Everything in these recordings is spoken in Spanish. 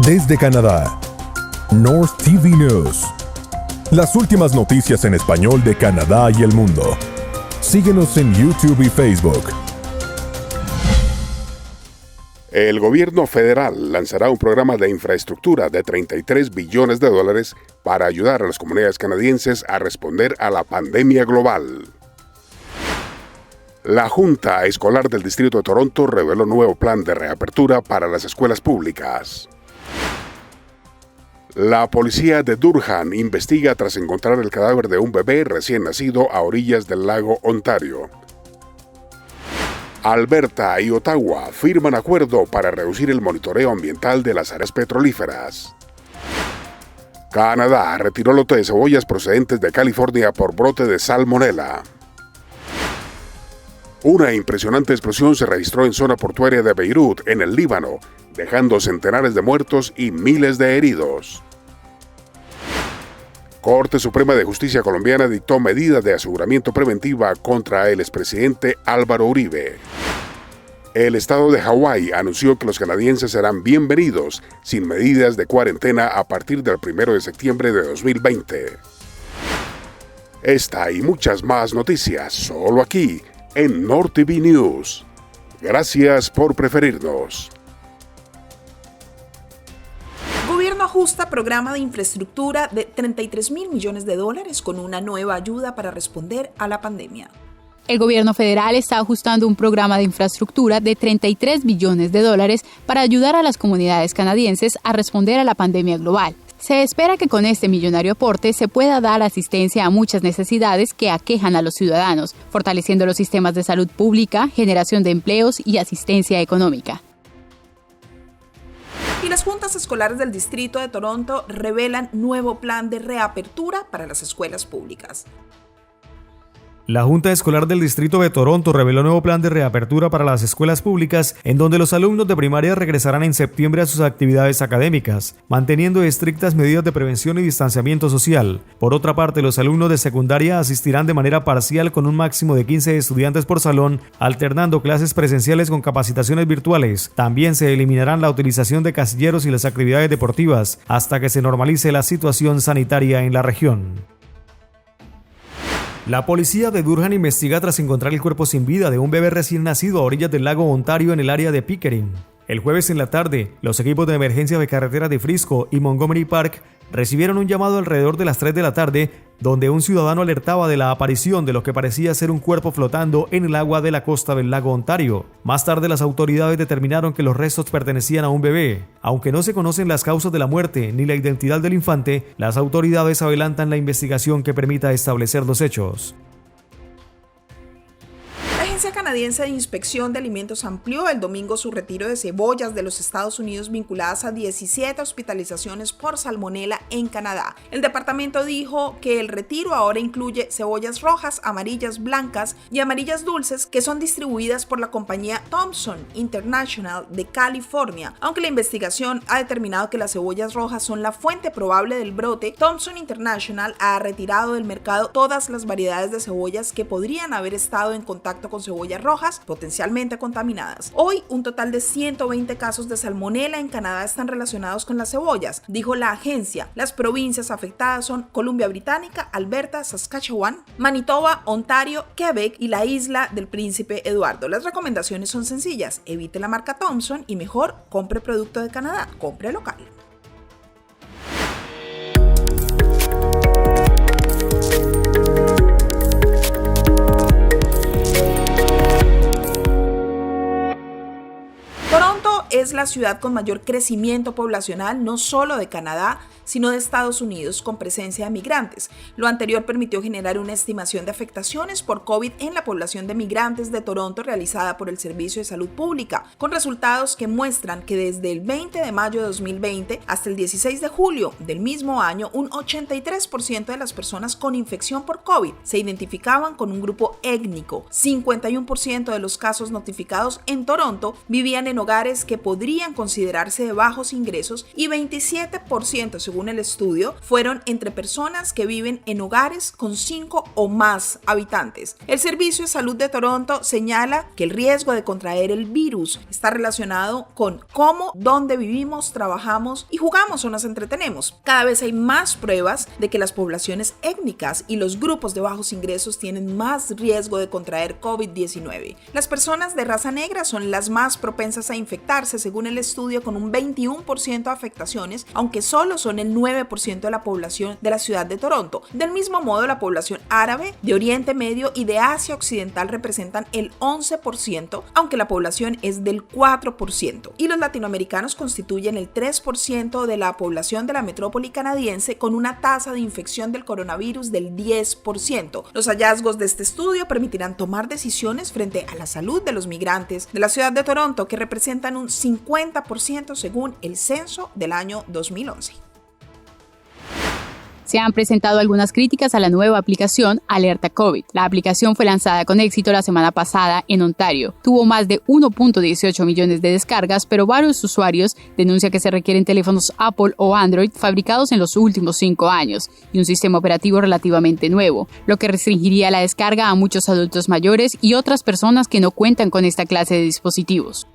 Desde Canadá, North TV News. Las últimas noticias en español de Canadá y el mundo. Síguenos en YouTube y Facebook. El gobierno federal lanzará un programa de infraestructura de $33 billones para ayudar a las comunidades canadienses a responder a la pandemia global. La Junta Escolar del Distrito de Toronto reveló un nuevo plan de reapertura para las escuelas públicas. La policía de Durham investiga tras encontrar el cadáver de un bebé recién nacido a orillas del lago Ontario. Alberta y Ottawa firman acuerdo para reducir el monitoreo ambiental de las áreas petrolíferas. Canadá retiró lote de cebollas procedentes de California por brote de salmonela. Una impresionante explosión se registró en zona portuaria de Beirut, en el Líbano, dejando centenares de muertos y miles de heridos. Corte Suprema de Justicia colombiana dictó medida de aseguramiento preventiva contra el expresidente Álvaro Uribe. El estado de Hawái anunció que los canadienses serán bienvenidos sin medidas de cuarentena a partir del 1 de septiembre de 2020. Esta y muchas más noticias solo aquí en North TV News. Gracias por preferirnos. Gobierno ajusta programa de infraestructura de $33,000 millones con una nueva ayuda para responder a la pandemia. El gobierno federal está ajustando un programa de infraestructura de $33 billones para ayudar a las comunidades canadienses a responder a la pandemia global. Se espera que con este millonario aporte se pueda dar asistencia a muchas necesidades que aquejan a los ciudadanos, fortaleciendo los sistemas de salud pública, generación de empleos y asistencia económica. Y las juntas escolares del Distrito de Toronto revelan nuevo plan de reapertura para las escuelas públicas. La Junta Escolar del Distrito de Toronto reveló un nuevo plan de reapertura para las escuelas públicas, en donde los alumnos de primaria regresarán en septiembre a sus actividades académicas, manteniendo estrictas medidas de prevención y distanciamiento social. Por otra parte, los alumnos de secundaria asistirán de manera parcial con un máximo de 15 estudiantes por salón, alternando clases presenciales con capacitaciones virtuales. También se eliminarán la utilización de casilleros y las actividades deportivas, hasta que se normalice la situación sanitaria en la región. La policía de Durham investiga tras encontrar el cuerpo sin vida de un bebé recién nacido a orillas del lago Ontario en el área de Pickering. El jueves en la tarde, los equipos de emergencia de carretera de Frisco y Montgomery Park recibieron un llamado alrededor de las 3 de la tarde, donde un ciudadano alertaba de la aparición de lo que parecía ser un cuerpo flotando en el agua de la costa del lago Ontario. Más tarde, las autoridades determinaron que los restos pertenecían a un bebé. Aunque no se conocen las causas de la muerte ni la identidad del infante, las autoridades adelantan la investigación que permita establecer los hechos. La Agencia Canadiense de Inspección de Alimentos amplió el domingo su retiro de cebollas de los Estados Unidos vinculadas a 17 hospitalizaciones por salmonela en Canadá. El departamento dijo que el retiro ahora incluye cebollas rojas, amarillas, blancas y amarillas dulces que son distribuidas por la compañía Thomson International de California. Aunque la investigación ha determinado que las cebollas rojas son la fuente probable del brote, Thomson International ha retirado del mercado todas las variedades de cebollas que podrían haber estado en contacto con cebollas rojas potencialmente contaminadas. Hoy, un total de 120 casos de salmonela en Canadá están relacionados con las cebollas, dijo la agencia. Las provincias afectadas son Columbia Británica, Alberta, Saskatchewan, Manitoba, Ontario, Quebec y la isla del Príncipe Eduardo. Las recomendaciones son sencillas: evite la marca Thomson y mejor compre producto de Canadá, compre local. Toronto es la ciudad con mayor crecimiento poblacional, no solo de Canadá, sino de Estados Unidos, con presencia de migrantes. Lo anterior permitió generar una estimación de afectaciones por COVID en la población de migrantes de Toronto realizada por el Servicio de Salud Pública, con resultados que muestran que desde el 20 de mayo de 2020 hasta el 16 de julio del mismo año, un 83% de las personas con infección por COVID se identificaban con un grupo étnico. 51% de los casos notificados en Toronto vivían en hogares que podrían considerarse de bajos ingresos y 27%, según según el estudio, fueron entre personas que viven en hogares con 5 o más habitantes. El Servicio de Salud de Toronto señala que el riesgo de contraer el virus está relacionado con cómo, dónde vivimos, trabajamos y jugamos o nos entretenemos. Cada vez hay más pruebas de que las poblaciones étnicas y los grupos de bajos ingresos tienen más riesgo de contraer COVID-19. Las personas de raza negra son las más propensas a infectarse, según el estudio, con un 21% de afectaciones, aunque solo son el 9% de la población de la ciudad de Toronto. Del mismo modo, la población árabe, de Oriente Medio y de Asia Occidental representan el 11%, aunque la población es del 4%. Y los latinoamericanos constituyen el 3% de la población de la metrópoli canadiense, con una tasa de infección del coronavirus del 10%. Los hallazgos de este estudio permitirán tomar decisiones frente a la salud de los migrantes de la ciudad de Toronto, que representan un 50% según el censo del año 2011. Se han presentado algunas críticas a la nueva aplicación Alerta COVID. La aplicación fue lanzada con éxito la semana pasada en Ontario. Tuvo más de 1.18 millones de descargas, pero varios usuarios denuncian que se requieren teléfonos Apple o Android fabricados en los últimos 5 años y un sistema operativo relativamente nuevo, lo que restringiría la descarga a muchos adultos mayores y otras personas que no cuentan con esta clase de dispositivos.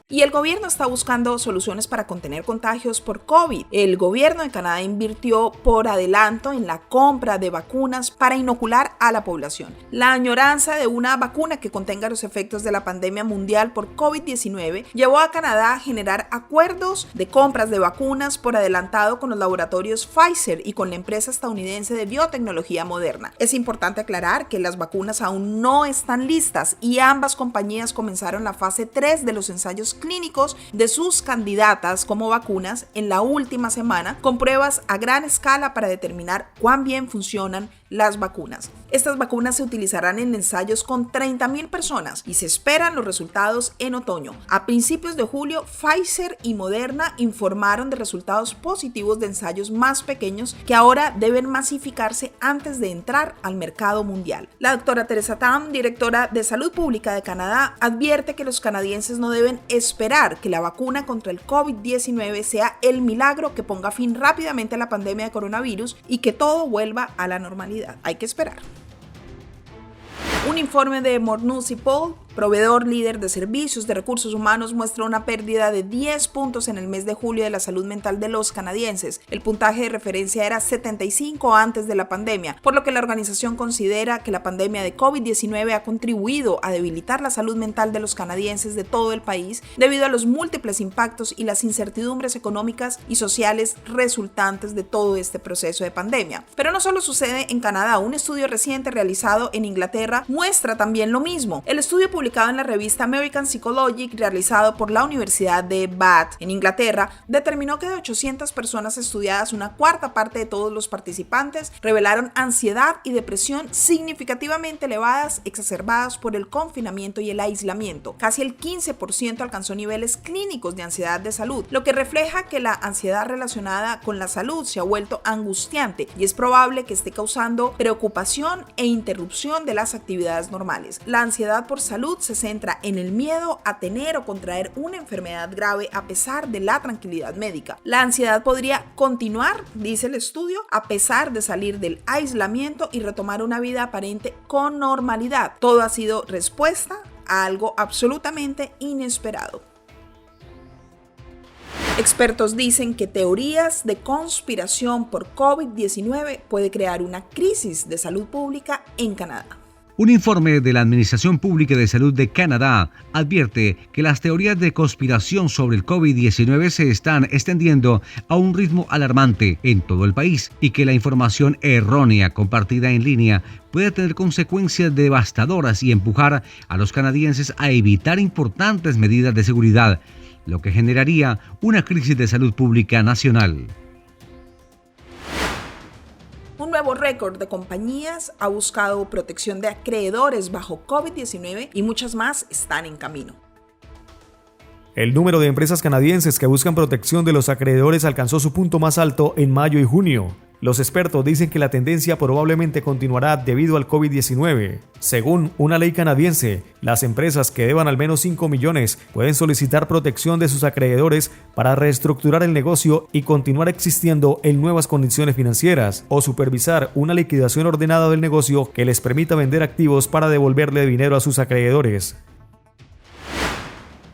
Y el gobierno está buscando soluciones para contener contagios por COVID. El gobierno de Canadá invirtió por adelanto en la compra de vacunas para inocular a la población. La añoranza de una vacuna que contenga los efectos de la pandemia mundial por COVID-19 llevó a Canadá a generar acuerdos de compras de vacunas por adelantado con los laboratorios Pfizer y con la empresa estadounidense de biotecnología Moderna. Es importante aclarar que las vacunas aún no están listas y ambas compañías comenzaron la fase 3 de los ensayos clínicos de sus candidatas como vacunas en la última semana, con pruebas a gran escala para determinar cuán bien funcionan las vacunas. Estas vacunas se utilizarán en ensayos con 30,000 personas y se esperan los resultados en otoño. A principios de julio, Pfizer y Moderna informaron de resultados positivos de ensayos más pequeños que ahora deben masificarse antes de entrar al mercado mundial. La doctora Teresa Tam, directora de Salud Pública de Canadá, advierte que los canadienses no deben esperar que la vacuna contra el COVID-19 sea el milagro que ponga fin rápidamente a la pandemia de coronavirus y que todo vuelva a la normalidad. Hay que esperar. Un informe de Municipal, proveedor líder de servicios de recursos humanos, muestra una pérdida de 10 puntos en el mes de julio de la salud mental de los canadienses. El puntaje de referencia era 75 antes de la pandemia, por lo que la organización considera que la pandemia de COVID-19 ha contribuido a debilitar la salud mental de los canadienses de todo el país debido a los múltiples impactos y las incertidumbres económicas y sociales resultantes de todo este proceso de pandemia. Pero no solo sucede en Canadá. Un estudio reciente realizado en Inglaterra muestra también lo mismo. El estudio publicado en la revista American Psychologic, realizado por la Universidad de Bath en Inglaterra, determinó que de 800 personas estudiadas, una cuarta parte de todos los participantes revelaron ansiedad y depresión significativamente elevadas, exacerbadas por el confinamiento y el aislamiento. Casi el 15% alcanzó niveles clínicos de ansiedad de salud, lo que refleja que la ansiedad relacionada con la salud se ha vuelto angustiante y es probable que esté causando preocupación e interrupción de las actividades normales. La ansiedad por salud se centra en el miedo a tener o contraer una enfermedad grave a pesar de la tranquilidad médica. La ansiedad podría continuar, dice el estudio, a pesar de salir del aislamiento y retomar una vida aparente con normalidad. Todo ha sido respuesta a algo absolutamente inesperado. Expertos dicen que teorías de conspiración por COVID-19 puede crear una crisis de salud pública en Canadá. Un informe de la Administración Pública de Salud de Canadá advierte que las teorías de conspiración sobre el COVID-19 se están extendiendo a un ritmo alarmante en todo el país y que la información errónea compartida en línea puede tener consecuencias devastadoras y empujar a los canadienses a evitar importantes medidas de seguridad, lo que generaría una crisis de salud pública nacional. Un nuevo récord de compañías ha buscado protección de acreedores bajo COVID-19 y muchas más están en camino. El número de empresas canadienses que buscan protección de los acreedores alcanzó su punto más alto en mayo y junio. Los expertos dicen que la tendencia probablemente continuará debido al COVID-19. Según una ley canadiense, las empresas que deban al menos 5 millones pueden solicitar protección de sus acreedores para reestructurar el negocio y continuar existiendo en nuevas condiciones financieras, o supervisar una liquidación ordenada del negocio que les permita vender activos para devolverle dinero a sus acreedores.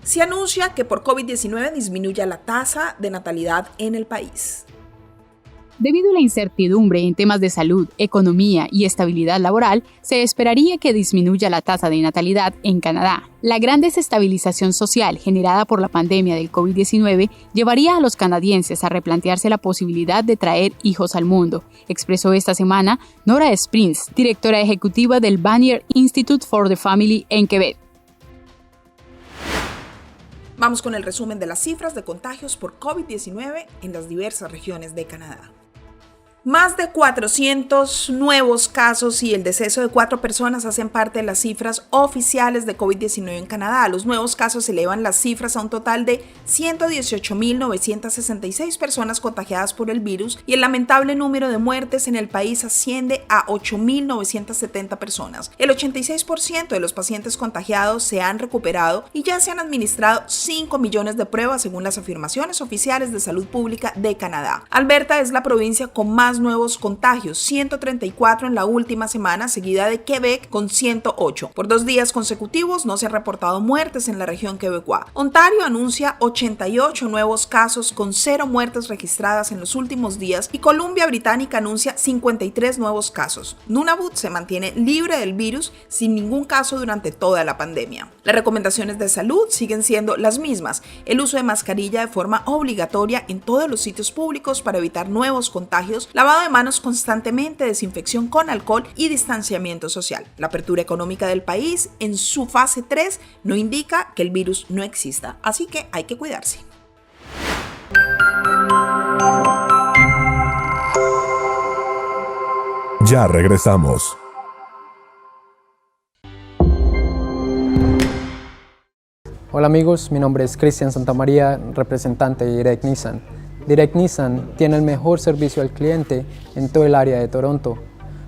Se anuncia que por COVID-19 disminuya la tasa de natalidad en el país. Debido a la incertidumbre en temas de salud, economía y estabilidad laboral, se esperaría que disminuya la tasa de natalidad en Canadá. La gran desestabilización social generada por la pandemia del COVID-19 llevaría a los canadienses a replantearse la posibilidad de traer hijos al mundo, expresó esta semana Nora Springs, directora ejecutiva del Vanier Institute for the Family en Quebec. Vamos con el resumen de las cifras de contagios por COVID-19 en las diversas regiones de Canadá. Más de 400 nuevos casos y el deceso de 4 personas hacen parte de las cifras oficiales de COVID-19 en Canadá. Los nuevos casos elevan las cifras a un total de 118.966 personas contagiadas por el virus y el lamentable número de muertes en el país asciende a 8.970 personas. El 86% de los pacientes contagiados se han recuperado y ya se han administrado 5 millones de pruebas según las afirmaciones oficiales de salud pública de Canadá. Alberta es la provincia con más nuevos contagios, 134 en la última semana, seguida de Quebec con 108. Por 2 días consecutivos no se han reportado muertes en la región quebecois. Ontario anuncia 88 nuevos casos con 0 muertes registradas en los últimos días y Columbia Británica anuncia 53 nuevos casos. Nunavut se mantiene libre del virus sin ningún caso durante toda la pandemia. Las recomendaciones de salud siguen siendo las mismas: el uso de mascarilla de forma obligatoria en todos los sitios públicos para evitar nuevos contagios, lavado de manos constantemente, desinfección con alcohol y distanciamiento social. La apertura económica del país en su fase 3 no indica que el virus no exista, así que hay que cuidarse. Ya regresamos. Hola amigos, mi nombre es Cristian Santamaría, representante de Direct Nissan. Direct Nissan tiene el mejor servicio al cliente en todo el área de Toronto.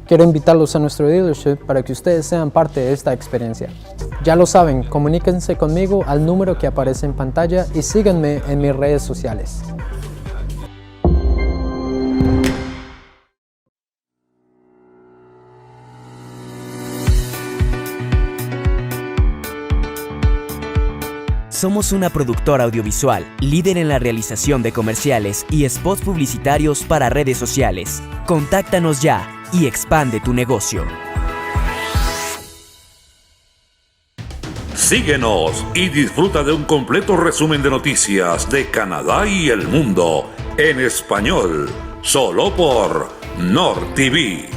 Quiero invitarlos a nuestro dealership para que ustedes sean parte de esta experiencia. Ya lo saben, comuníquense conmigo al número que aparece en pantalla y síganme en mis redes sociales. Somos una productora audiovisual, líder en la realización de comerciales y spots publicitarios para redes sociales. Contáctanos ya y expande tu negocio. Síguenos y disfruta de un completo resumen de noticias de Canadá y el mundo en español, solo por Nord TV.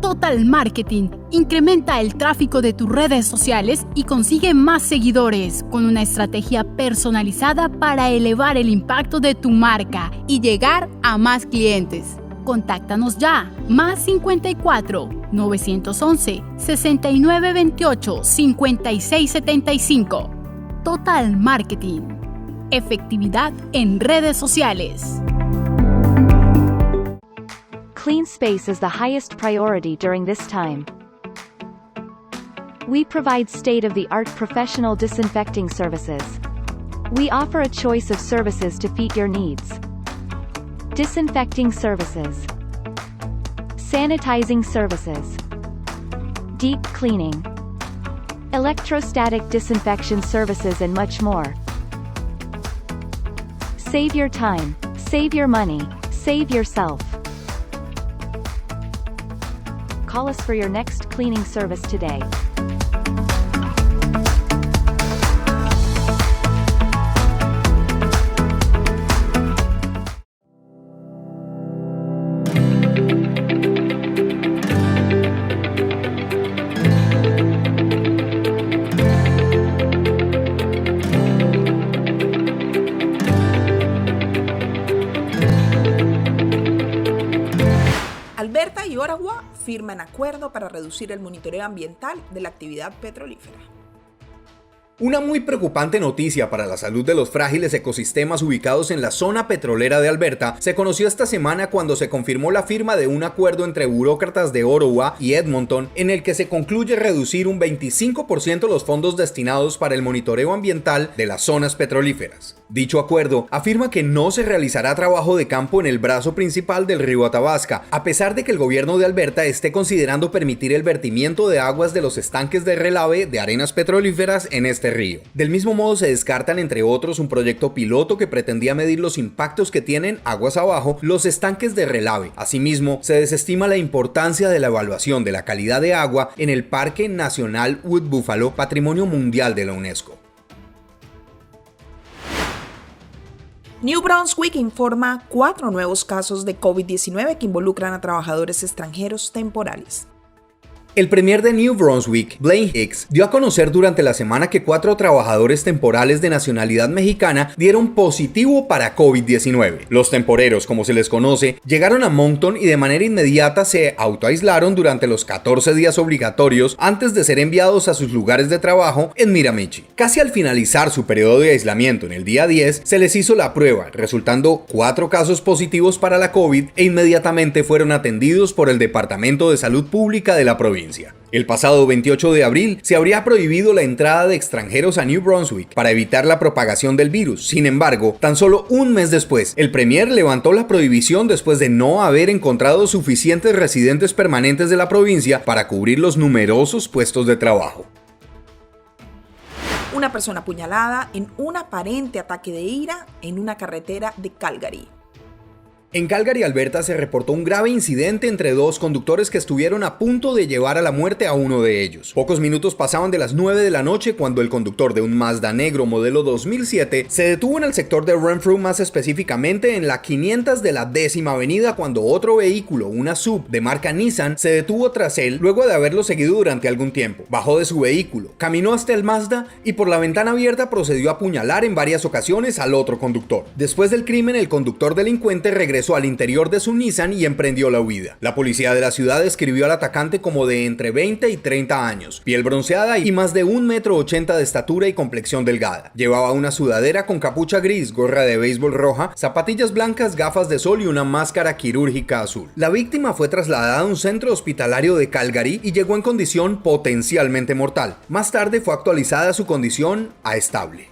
Total Marketing incrementa el tráfico de tus redes sociales y consigue más seguidores con una estrategia personalizada para elevar el impacto de tu marca y llegar a más clientes. Contáctanos ya, más 54 911 6928 5675. Total Marketing. Efectividad en redes sociales. Clean space is the highest priority during this time. We provide state-of-the-art professional disinfecting services. We offer a choice of services to fit your needs. Disinfecting services, sanitizing services, deep cleaning, electrostatic disinfection services, and much more. Save your time, save your money, save yourself. Call us for your next cleaning service today. y Ottawa firman acuerdo para reducir el monitoreo ambiental de la actividad petrolífera. Una muy preocupante noticia para la salud de los frágiles ecosistemas ubicados en la zona petrolera de Alberta se conoció esta semana cuando se confirmó la firma de un acuerdo entre burócratas de Ottawa y Edmonton en el que se concluye reducir un 25% los fondos destinados para el monitoreo ambiental de las zonas petrolíferas. Dicho acuerdo afirma que no se realizará trabajo de campo en el brazo principal del río Athabasca, a pesar de que el gobierno de Alberta esté considerando permitir el vertimiento de aguas de los estanques de relave de arenas petrolíferas en este río. Del mismo modo se descartan entre otros un proyecto piloto que pretendía medir los impactos que tienen aguas abajo los estanques de relave. Asimismo, se desestima la importancia de la evaluación de la calidad de agua en el Parque Nacional Wood Buffalo, Patrimonio Mundial de la UNESCO. New Brunswick informa 4 nuevos casos de COVID-19 que involucran a trabajadores extranjeros temporales. El premier de New Brunswick, Blaine Hicks, dio a conocer durante la semana que 4 trabajadores temporales de nacionalidad mexicana dieron positivo para COVID-19. Los temporeros, como se les conoce, llegaron a Moncton y de manera inmediata se autoaislaron durante los 14 días obligatorios antes de ser enviados a sus lugares de trabajo en Miramichi. Casi al finalizar su periodo de aislamiento en el día 10, se les hizo la prueba, resultando 4 casos positivos para la COVID e inmediatamente fueron atendidos por el Departamento de Salud Pública de la provincia. El pasado 28 de abril se habría prohibido la entrada de extranjeros a New Brunswick para evitar la propagación del virus. Sin embargo, tan solo un mes después, el premier levantó la prohibición después de no haber encontrado suficientes residentes permanentes de la provincia para cubrir los numerosos puestos de trabajo. Una persona apuñalada en un aparente ataque de ira en una carretera de Calgary. En Calgary, Alberta, se reportó un grave incidente entre 2 conductores que estuvieron a punto de llevar a la muerte a uno de ellos. Pocos minutos pasaban de las 9 de la noche cuando el conductor de un Mazda negro modelo 2007 se detuvo en el sector de Renfrew, más específicamente en la 500 de la 10ª avenida, cuando otro vehículo, una SUV de marca Nissan, se detuvo tras él luego de haberlo seguido durante algún tiempo. Bajó de su vehículo, caminó hasta el Mazda y por la ventana abierta procedió a apuñalar en varias ocasiones al otro conductor. Después del crimen, el conductor delincuente regresó al interior de su Nissan y emprendió la huida. La policía de la ciudad describió al atacante como de entre 20 y 30 años, piel bronceada y más de 1,80 m de estatura y complexión delgada. Llevaba una sudadera con capucha gris, gorra de béisbol roja, zapatillas blancas, gafas de sol y una máscara quirúrgica azul. La víctima fue trasladada a un centro hospitalario de Calgary y llegó en condición potencialmente mortal. Más tarde fue actualizada su condición a estable.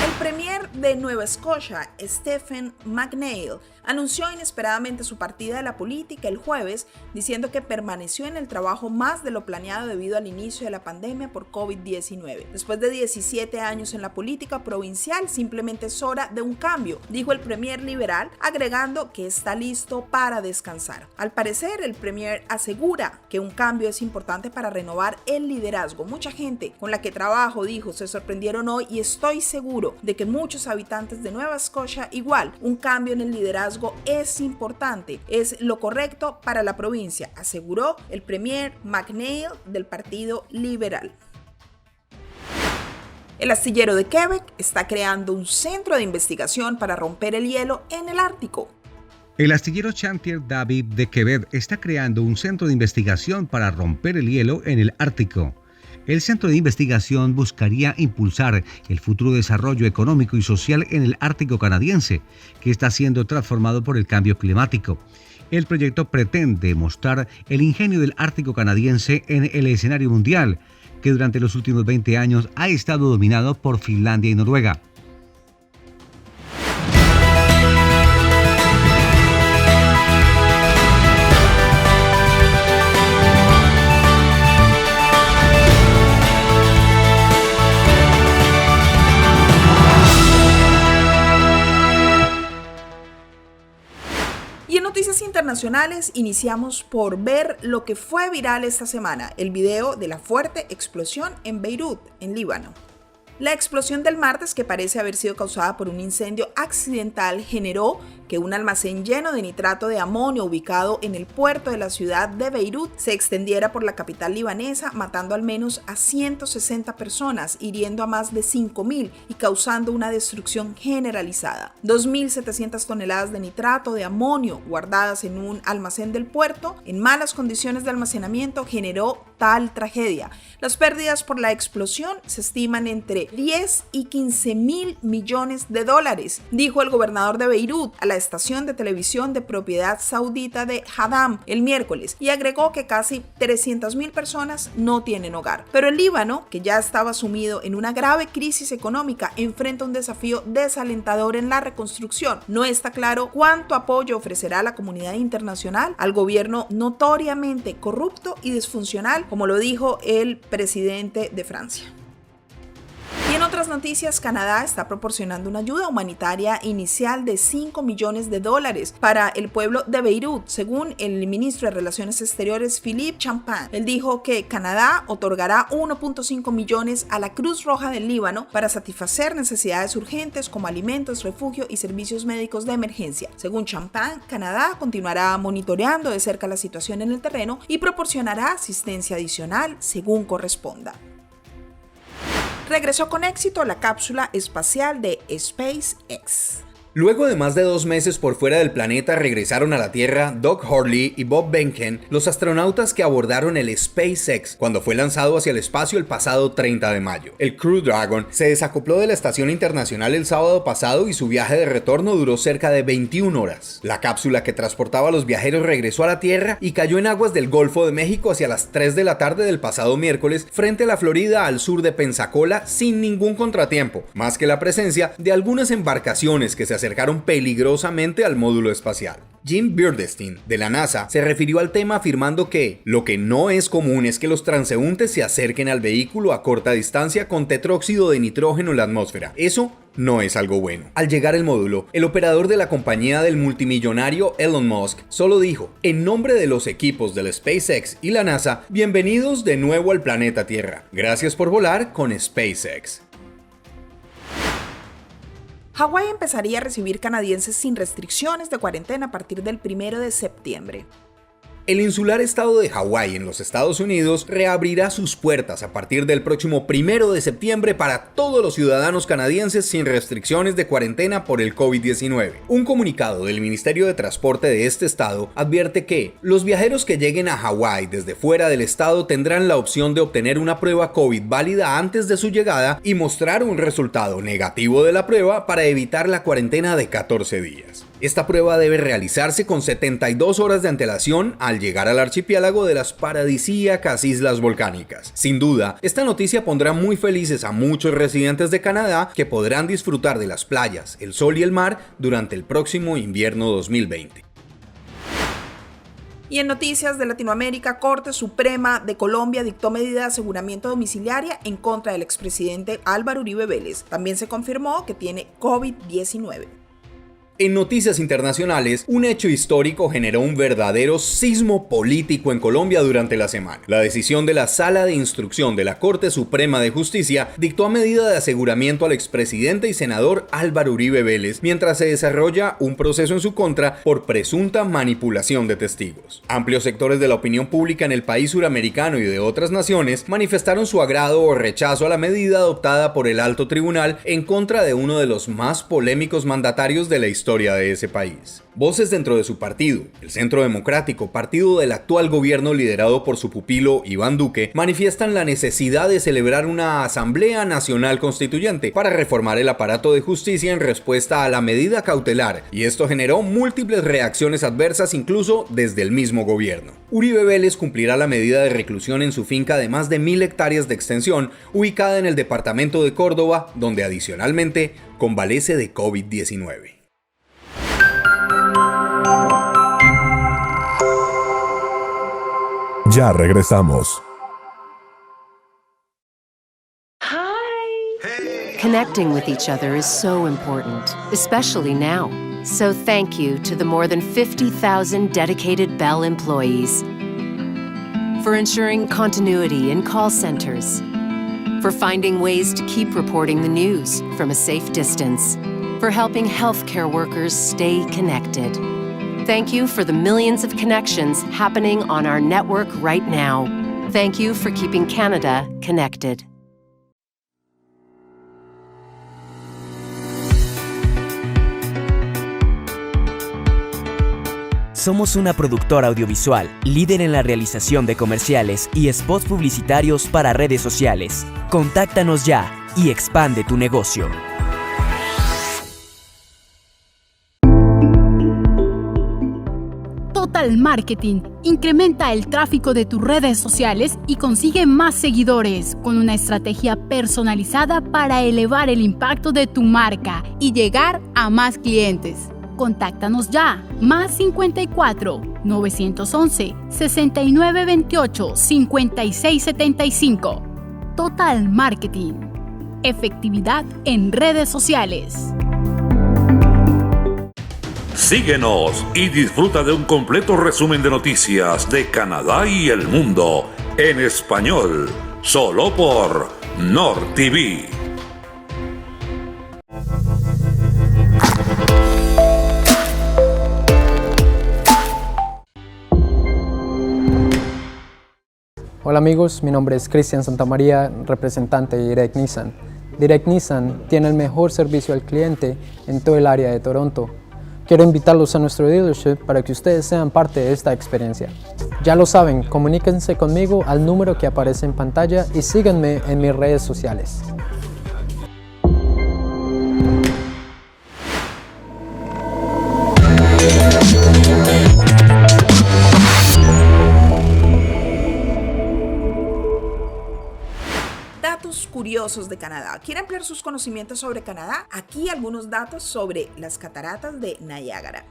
El premier de Nueva Escocia, Stephen McNeill, anunció inesperadamente su partida de la política el jueves, diciendo que permaneció en el trabajo más de lo planeado debido al inicio de la pandemia por COVID-19. Después de 17 años en la política provincial, simplemente es hora de un cambio, dijo el premier liberal, agregando que está listo para descansar. Al parecer, el premier asegura que un cambio es importante para renovar el liderazgo. Mucha gente con la que trabajo, dijo, se sorprendieron hoy y estoy seguro de que muchos habitantes de Nueva Escocia igual. Un cambio en el liderazgo es importante, es lo correcto para la provincia, aseguró el premier McNeill del Partido Liberal. El astillero de Quebec está creando un centro de investigación para romper el hielo en el Ártico. El astillero Chantier David de Quebec está creando un centro de investigación para romper el hielo en el Ártico. El centro de investigación buscaría impulsar el futuro desarrollo económico y social en el Ártico canadiense, que está siendo transformado por el cambio climático. El proyecto pretende mostrar el ingenio del Ártico canadiense en el escenario mundial, que durante los últimos 20 años ha estado dominado por Finlandia y Noruega. Noticias internacionales, iniciamos por ver lo que fue viral esta semana, el video de la fuerte explosión en Beirut, en Líbano. La explosión del martes, que parece haber sido causada por un incendio accidental, generó que un almacén lleno de nitrato de amonio ubicado en el puerto de la ciudad de Beirut se extendiera por la capital libanesa, matando al menos a 160 personas, hiriendo a más de 5.000 y causando una destrucción generalizada. 2.700 toneladas de nitrato de amonio guardadas en un almacén del puerto en malas condiciones de almacenamiento generó tal tragedia. Las pérdidas por la explosión se estiman entre 10 y 15.000 millones de dólares, dijo el gobernador de Beirut a la estación de televisión de propiedad saudita de Hadam el miércoles, y agregó que casi 300.000 personas no tienen hogar. Pero el Líbano, que ya estaba sumido en una grave crisis económica, enfrenta un desafío desalentador en la reconstrucción. No está claro cuánto apoyo ofrecerá la comunidad internacional al gobierno notoriamente corrupto y disfuncional, como lo dijo el presidente de Francia. Y en otras noticias, Canadá está proporcionando una ayuda humanitaria inicial de $5 millones para el pueblo de Beirut, según el ministro de Relaciones Exteriores Philippe Champagne. Él dijo que Canadá otorgará 1.5 millones a la Cruz Roja del Líbano para satisfacer necesidades urgentes como alimentos, refugio y servicios médicos de emergencia. Según Champagne, Canadá continuará monitoreando de cerca la situación en el terreno y proporcionará asistencia adicional según corresponda. Regresó con éxito la cápsula espacial de SpaceX. Luego de más de 2 meses por fuera del planeta, regresaron a la Tierra Doug Hurley y Bob Behnken, los astronautas que abordaron el SpaceX cuando fue lanzado hacia el espacio el pasado 30 de mayo. El Crew Dragon se desacopló de la Estación Internacional el sábado pasado y su viaje de retorno duró cerca de 21 horas. La cápsula que transportaba a los viajeros regresó a la Tierra y cayó en aguas del Golfo de México hacia las 3 de la tarde del pasado miércoles frente a la Florida al sur de Pensacola sin ningún contratiempo, más que la presencia de algunas embarcaciones que se acercaron peligrosamente al módulo espacial. Jim Bridenstine, de la NASA, se refirió al tema afirmando que lo que no es común es que los transeúntes se acerquen al vehículo a corta distancia con tetróxido de nitrógeno en la atmósfera. Eso no es algo bueno. Al llegar al módulo, el operador de la compañía del multimillonario Elon Musk solo dijo: en nombre de los equipos del SpaceX y la NASA, bienvenidos de nuevo al planeta Tierra. Gracias por volar con SpaceX. Hawái empezaría a recibir canadienses sin restricciones de cuarentena a partir del 1 de septiembre. El insular estado de Hawái en los Estados Unidos reabrirá sus puertas a partir del próximo 1 de septiembre para todos los ciudadanos canadienses sin restricciones de cuarentena por el COVID-19. Un comunicado del Ministerio de Transporte de este estado advierte que los viajeros que lleguen a Hawái desde fuera del estado tendrán la opción de obtener una prueba COVID válida antes de su llegada y mostrar un resultado negativo de la prueba para evitar la cuarentena de 14 días. Esta prueba debe realizarse con 72 horas de antelación al llegar al archipiélago de las paradisíacas islas volcánicas. Sin duda, esta noticia pondrá muy felices a muchos residentes de Canadá que podrán disfrutar de las playas, el sol y el mar durante el próximo invierno 2020. Y en noticias de Latinoamérica, Corte Suprema de Colombia dictó medida de aseguramiento domiciliaria en contra del expresidente Álvaro Uribe Vélez. También se confirmó que tiene COVID-19. En noticias internacionales, un hecho histórico generó un verdadero sismo político en Colombia durante la semana. La decisión de la Sala de Instrucción de la Corte Suprema de Justicia dictó medida de aseguramiento al expresidente y senador Álvaro Uribe Vélez, mientras se desarrolla un proceso en su contra por presunta manipulación de testigos. Amplios sectores de la opinión pública en el país suramericano y de otras naciones manifestaron su agrado o rechazo a la medida adoptada por el alto tribunal en contra de uno de los más polémicos mandatarios de la historia de ese país. Voces dentro de su partido, el Centro Democrático, partido del actual gobierno liderado por su pupilo Iván Duque, manifiestan la necesidad de celebrar una Asamblea Nacional Constituyente para reformar el aparato de justicia en respuesta a la medida cautelar, y esto generó múltiples reacciones adversas incluso desde el mismo gobierno. Uribe Vélez cumplirá la medida de reclusión en su finca de más de 1.000 hectáreas de extensión, ubicada en el departamento de Córdoba, donde adicionalmente convalece de COVID-19. Ya regresamos. Connecting with each other is so important, especially now. So thank you to the more than 50,000 dedicated Bell employees for ensuring continuity in call centers, for finding ways to keep reporting the news from a safe distance, for helping healthcare workers stay connected. Thank you for the millions of connections happening on our network right now. Thank you for keeping Canada connected. Somos una productora audiovisual, líder en la realización de comerciales y spots publicitarios para redes sociales. Contáctanos ya y expande tu negocio. Total Marketing incrementa el tráfico de tus redes sociales y consigue más seguidores con una estrategia personalizada para elevar el impacto de tu marca y llegar a más clientes. Contáctanos ya, más 54 911 6928 5675. Total Marketing. Efectividad en redes sociales. Síguenos y disfruta de un completo resumen de noticias de Canadá y el mundo en español, solo por Nord TV. Hola amigos, mi nombre es Cristian Santamaría, representante de Direct Nissan. Direct Nissan tiene el mejor servicio al cliente en todo el área de Toronto. Quiero invitarlos a nuestro dealership para que ustedes sean parte de esta experiencia. Ya lo saben, comuníquense conmigo al número que aparece en pantalla y síganme en mis redes sociales. Datos curiosos de Canadá. ¿Quiere ampliar sus conocimientos sobre Canadá? Aquí algunos datos sobre las cataratas de Niágara.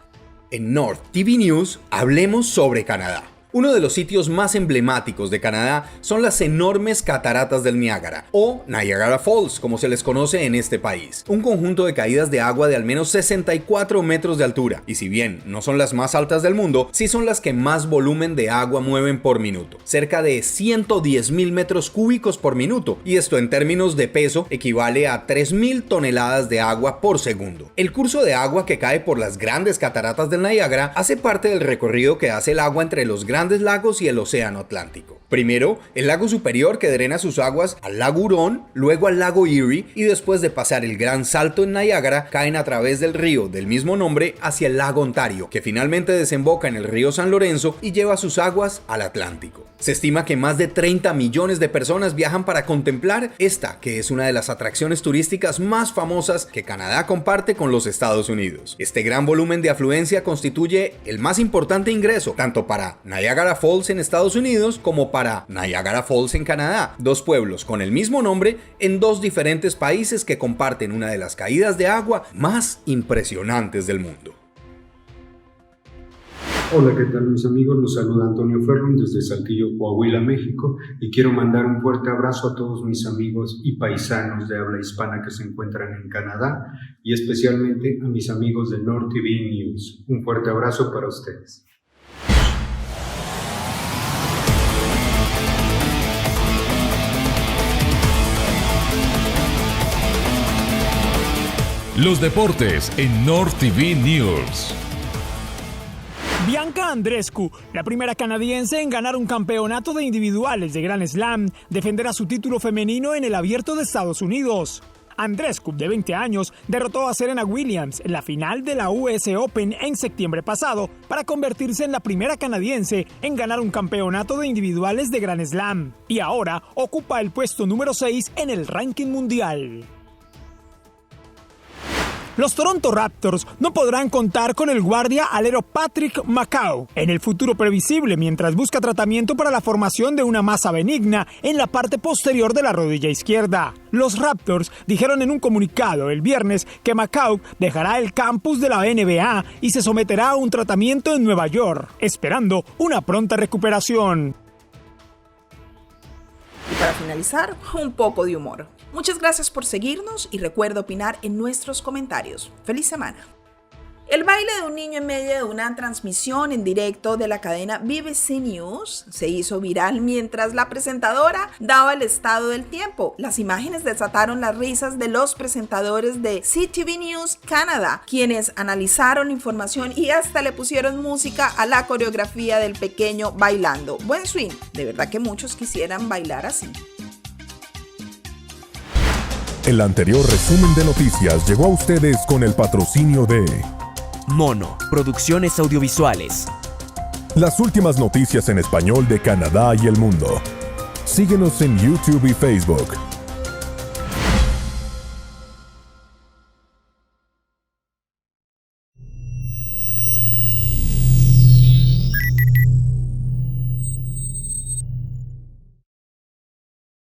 En Nord TV News hablemos sobre Canadá. Uno de los sitios más emblemáticos de Canadá son las enormes cataratas del Niágara, o Niagara Falls, como se les conoce en este país. Un conjunto de caídas de agua de al menos 64 metros de altura, y si bien no son las más altas del mundo, sí son las que más volumen de agua mueven por minuto. Cerca de 110.000 metros cúbicos por minuto, y esto en términos de peso equivale a 3.000 toneladas de agua por segundo. El curso de agua que cae por las grandes cataratas del Niágara hace parte del recorrido que hace el agua entre los grandes lagos y el océano Atlántico. Primero, el lago superior que drena sus aguas al lago Hurón, luego al lago Erie y después de pasar el gran salto en Niágara, caen a través del río del mismo nombre hacia el lago Ontario, que finalmente desemboca en el río San Lorenzo y lleva sus aguas al Atlántico. Se estima que más de 30 millones de personas viajan para contemplar esta, que es una de las atracciones turísticas más famosas que Canadá comparte con los Estados Unidos. Este gran volumen de afluencia constituye el más importante ingreso, tanto para Niagara Falls en Estados Unidos como para Niagara Falls en Canadá, dos pueblos con el mismo nombre en dos diferentes países que comparten una de las caídas de agua más impresionantes del mundo. Hola, ¿qué tal mis amigos? Los saluda Antonio Ferrun desde Saltillo, Coahuila, México, y quiero mandar un fuerte abrazo a todos mis amigos y paisanos de habla hispana que se encuentran en Canadá y especialmente a mis amigos de Nord TV News. Un fuerte abrazo para ustedes. Los deportes en Nord TV News. Bianca Andreescu, la primera canadiense en ganar un campeonato de individuales de Grand Slam, defenderá su título femenino en el Abierto de Estados Unidos. Andreescu, de 20 años, derrotó a Serena Williams en la final de la US Open en septiembre pasado para convertirse en la primera canadiense en ganar un campeonato de individuales de Grand Slam. Y ahora ocupa el puesto número 6 en el ranking mundial. Los Toronto Raptors no podrán contar con el guardia alero Patrick McCaw en el futuro previsible mientras busca tratamiento para la formación de una masa benigna en la parte posterior de la rodilla izquierda. Los Raptors dijeron en un comunicado el viernes que McCaw dejará el campus de la NBA y se someterá a un tratamiento en Nueva York, esperando una pronta recuperación. Y para finalizar, un poco de humor. Muchas gracias por seguirnos y recuerda opinar en nuestros comentarios. ¡Feliz semana! El baile de un niño en medio de una transmisión en directo de la cadena BBC News se hizo viral mientras la presentadora daba el estado del tiempo. Las imágenes desataron las risas de los presentadores de CTV News Canadá, quienes analizaron la información y hasta le pusieron música a la coreografía del pequeño bailando. Buen swing, de verdad que muchos quisieran bailar así. El anterior resumen de noticias llegó a ustedes con el patrocinio de Mono, producciones audiovisuales. Las últimas noticias en español de Canadá y el mundo. Síguenos en YouTube y Facebook.